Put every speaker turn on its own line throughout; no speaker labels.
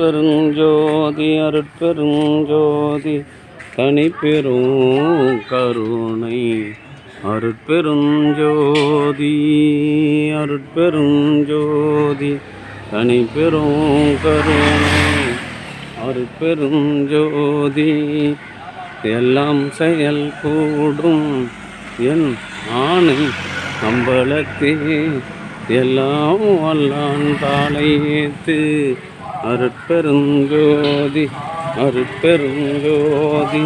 அருட்பெருஞ்சோதி அருட்பெருஞ்சோதி தனிப்பெரும் கருணை அருட்பெருஞ்சோதி அருட்பெருஞ்சோதி தனிப்பெரும் கருணை அருட்பெருஞ்சோதி எல்லாம் செயல் கூடும் என் ஆணை அம்பலத்தே எல்லாம் வல்லான் தாளை ஏத்து அருட்பெருஞ்சோதி அருட்பெருஞ்சோதி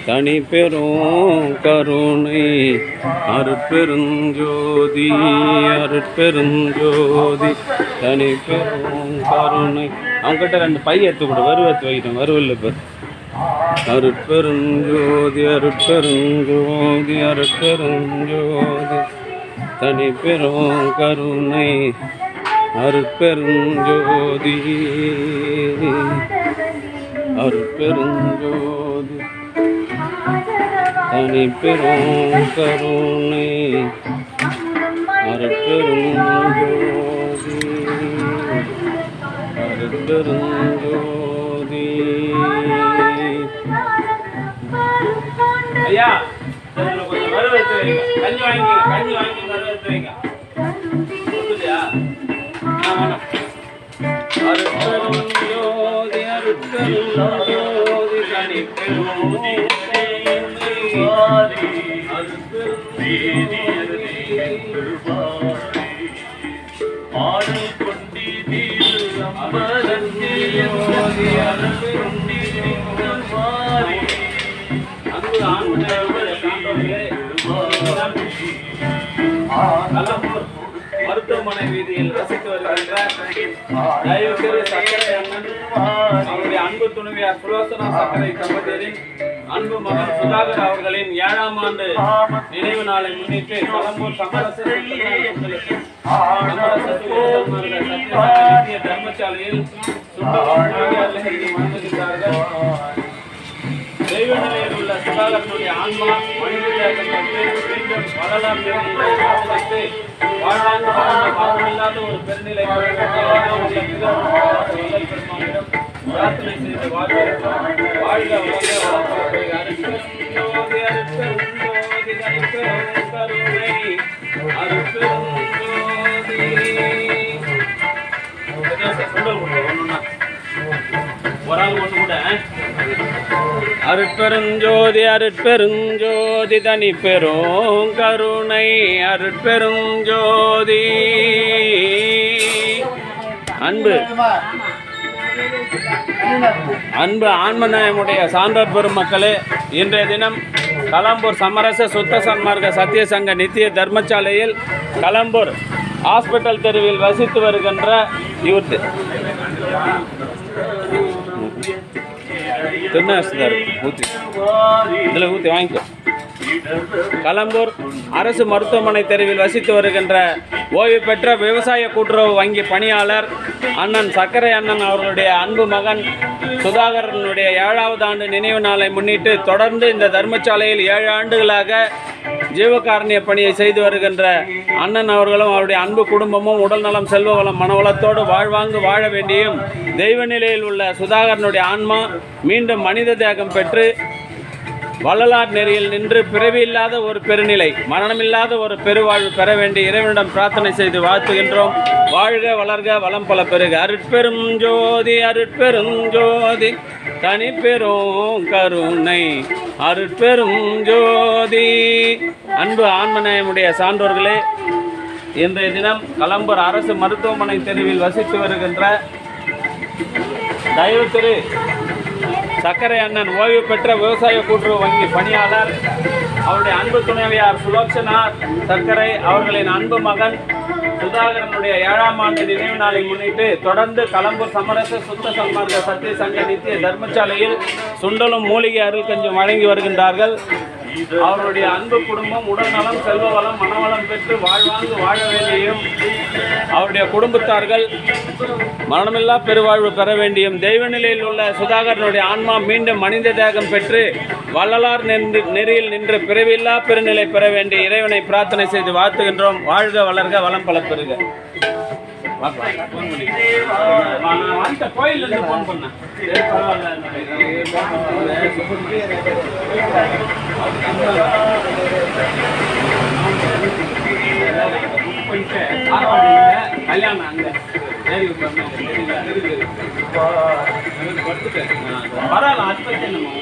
தனிப்பெரும் கருணை அருட்பெருஞ்சோதி அருட்பெருஞ்சோதி தனிப்பெரும் கருணை. அவங்ககிட்ட 2 பை எடுத்து கூட வறுவத்து வைக்கிட்டேன், வறுவல் பேர் அருட்பெருஞ்சோதி அருட்பெருஞ்சோதி அருட்பெருஞ்சோதி தனிப்பெரும் கருணை அருட்பெருஞ்சோதி அருட்பெருஞ்சோதி தனிப்பெரும் கருணை அருட்பெருஞ்சோதி அருட்பெருஞ்சோதி. ஐயா கொஞ்சம் வரவேற்று வைங்க, கஞ்சி வாங்கி வரவேற்று வைங்க. அருட்பெருஞ்சோதி அருட்பெருஞ்சோதி தனிப்பெரும் ஆடல் கொண்டீர் அம்பலத்தேயோதி மருத்துவமனை வீதியில் ரசித்து வருகின்ற தயவுத்திரு சக்கரை அண்ணன் அவருடைய அன்பு துணைவியார் சுலோசனா சக்கரை தம்பதியரின் அன்பு மகன் சுதாகர் அவர்களின் 7ஆம் ஆண்டு நினைவு நாளை முன்னிட்டு கடம்பூர் சமரச தர்மசாலையில் மறந்துகின்றார்கள். தெய்வ நிலையில் உள்ள சுதாகரனுடைய ஆன்மா மீண்டும் வரலாற்று வாழ்வாங்க வாழ்ந்த ஒரு பெருநிலை பெருமானிடம் பிரார்த்தனை செய்து வாழ்க வாழ்க அருட்பெருஞ்சோதி அருட்பெருஞ்சோதி தனிப்பெரும் கருணை அருட்பெருஞ்சோதி. ஒரு ஆள் ஒன்று கூட அருட்பெருஞ்சோதி அருட்பெருஞ்சோதி தனிப்பெரும் கருணை அருட்பெருஞ்சோதி. அன்பு ஆன்மநேயமுடைய சான்றோர் பெருமக்களே, இன்றைய தினம் கடம்பூர் சமரச சுத்த சன்மார்க்க சத்திய சங்க நித்திய தர்மசாலையில் கடம்பூர் ஹாஸ்பிட்டல் தெருவில் வசித்து வருகின்ற யூத் ஊற்றி வாங்கிக்கோ. கடம்பூர் அரசு மருத்துவமனை தெருவில் வசித்து வருகின்ற ஓய்வு பெற்ற விவசாய கூட்டுறவு வங்கி பணியாளர் அண்ணன் சக்கரை அண்ணன் அவர்களுடைய அன்பு மகன் சுதாகரனுடைய 7வது ஆண்டு நினைவு நாளை முன்னிட்டு தொடர்ந்து இந்த தர்மசாலையில் 7 ஆண்டுகளாக ஜீவகாரணிய பணியை செய்து வருகின்ற அண்ணன் அவர்களும் அவருடைய அன்பு குடும்பமும் உடல் நலம் செல்வ வளம் மனவளத்தோடு வாழ்வாங்கு வாழ வேண்டியும் தெய்வ நிலையில் உள்ள சுதாகரனுடைய ஆன்மா மீண்டும் மனித தேகம் பெற்று வள்ளலார் நெறியில் நின்று பிறவி இல்லாத ஒரு பெருநிலை மரணமில்லாத ஒரு பெருவாழ்வு பெற வேண்டி இறைவனிடம் பிரார்த்தனை செய்து வாழ்த்துகின்றோம். வாழ்க வளர்க வளம் பல பெருக. அருட்பெரும் ஜோதி அருட்பெரும் ஜோதி தனிப்பெரும் கருணை அருட்பெரும் ஜோதி. அன்பு ஆன்மநேயமுடைய சான்றோர்களே, இன்றைய தினம் கடம்பூர் அரசு மருத்துவமனை தெருவில் வசித்து வருகின்ற தயவுத்திரு சக்கரை அண்ணன் ஓய்வு பெற்ற விவசாய கூட்டுறவு வங்கி பணியாளர் அவருடைய அன்பு துணைவியார் சுலோசனா சக்கரை அவர்களின் அன்பு மகன் சுதாகரனுடைய 7ஆம் ஆண்டு நினைவு நாளை முன்னிட்டு தொடர்ந்து கடம்பூர் சமரச சுத்த சன்மார்க்க சத்திய சங்க நித்திய தர்மசாலையில் சுண்டலும் மூலிகை அருள் கஞ்சும் வழங்கி வருகின்றார்கள். அவருடைய அன்பு குடும்பம் உடல் நலம் செல்வ வளம் மனவளம் பெற்று வாழ்வாங்கு வாழ வேண்டியும் அவருடைய குடும்பத்தார்கள் மரணமில்லா பெருவாழ்வு பெற வேண்டியும் தெய்வ நிலையில் உள்ள சுதாகரனுடைய ஆன்மா மீண்டும் மனித தேகம் பெற்று வள்ளலார் நெறியில் நின்று பிறவில்லா பெருநிலை பெற வேண்டிய இறைவனை பிரார்த்தனை செய்து வாழ்த்துகின்றோம். வாழ்க வளர்க வளம் பல பெறுக. ஃபோன் பண்ணி நான் வந்துட்ட கோயிலேருந்து ஃபோன் பண்ணேன். சரி பரவாயில்ல போயிட்டு கல்யாணம் அங்கே சரி படுத்துட்டேன். பரவாயில்ல அது பற்றி நம்ம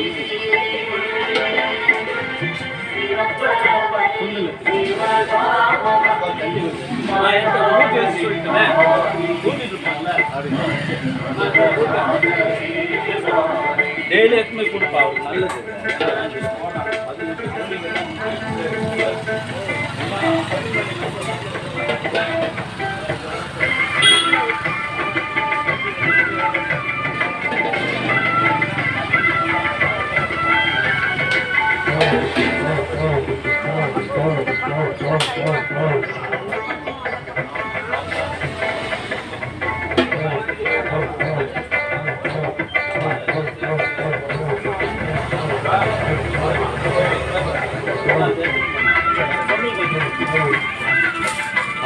டெய்லி எத்தனை கொடுப்பா நல்லது.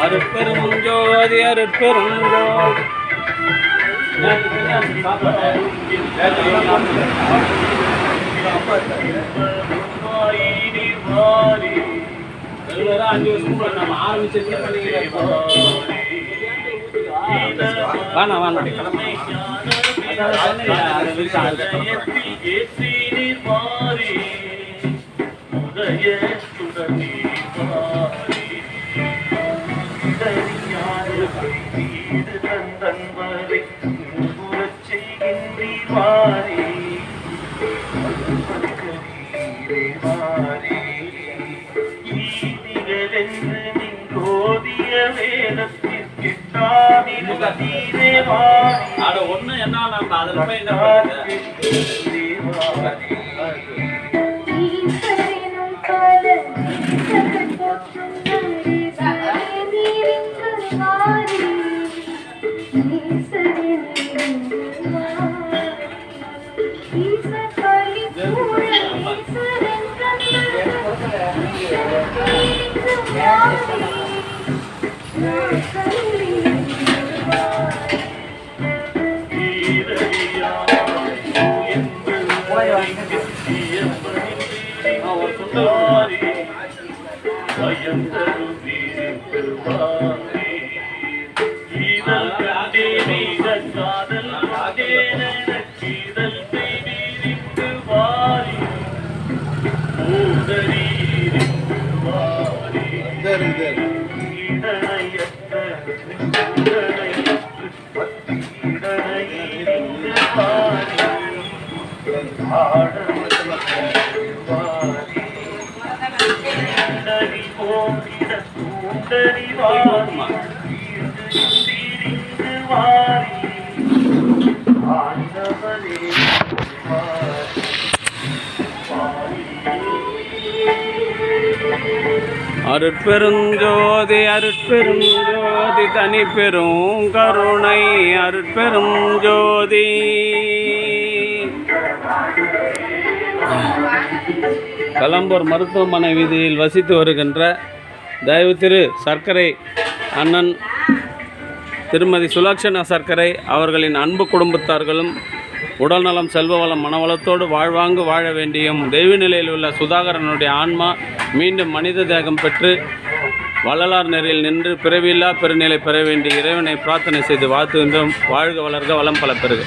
அருட்பெரும் ஜோதி அருட்பெரும் ஜோதி அஞ்சு வருஷம் நம்ம ஆரம்பிச்சு வேணாம் வேணாம் ஒண்ணு என்ன அதுல போய் என்ன அருட்பெருஞ்சோதி அருட்பெருஞ்சோதி தனி பெரும் கருணை அருட்பெரும் ஜோதி. கலம்பூர் மருத்துவமனை வீதியில் வசித்து வருகின்ற தயவு திரு சர்க்கரை அண்ணன் திருமதி சுலக்ஷணா சர்க்கரை அவர்களின் அன்பு குடும்பத்தார்களும் உடல்நலம் செல்வவளம் மனவளத்தோடு வாழ்வாங்கு வாழ வேண்டியும் தெய்வ நிலையில் உள்ள சுதாகரனுடைய ஆன்மா மீண்டும் மனித தேகம் பெற்று வள்ளலார் நெறியில் நின்று பிறவியில்லா பெருநிலை பெற வேண்டிய இறைவனை பிரார்த்தனை செய்து வாழ்த்துகின்றோம். வாழ்க வளர்க வளம் பல பெறுக.